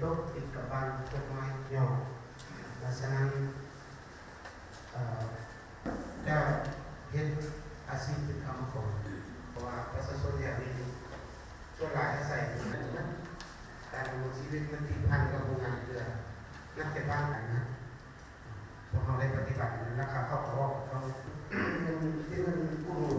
ต๊ะติดกับบ้านต้นไม้ย่อดังนั้นแล้วเห็นอาชีพเป็นคำของเพราะว่าประชาชนอย่างนี้ช่วงหลายใส่การดำเนินชีวิตมันติดพันกับโรงงานเกลือนักเก็บบ้านไหนนะพวกเราได้ปฏิบัตินะครับเขาบอกเขาที่มันผู้รู้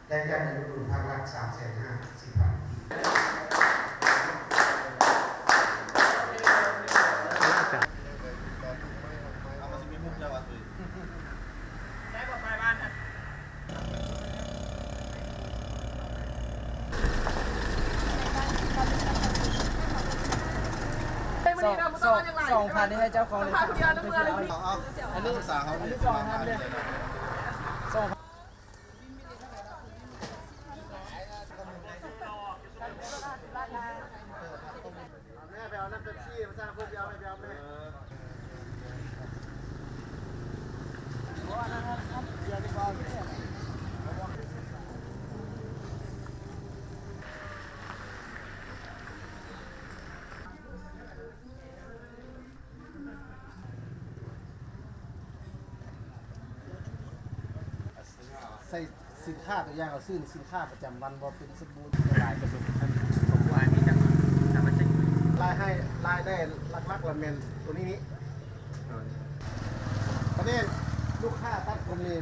ได้การเงินทุนภาครัฐ350,0002,000นี่ให้เจ้าของเลยอันนี้ภาษาเขาอันนี้2,000เลยแม่ไปเอาน้ำเป๊ปซี่มาสร้างพวกยาวไปเอาแม่ใส่สินค้าตัวอย่างเราซื้อสินค้าประจำวันบ่เป็นสบู่หลายกระสุนของผู้อ่านนี่จังแต่มันจะรายให้รายได้ลักๆละเมนตัวนี้ประเด็นลูกค้าตัดคนนี้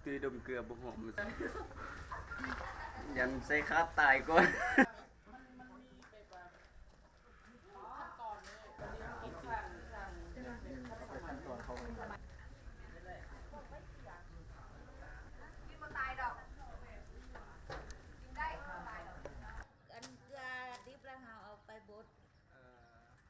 ตีดมเกลือบ่หอมยันใส่คาตายก่อน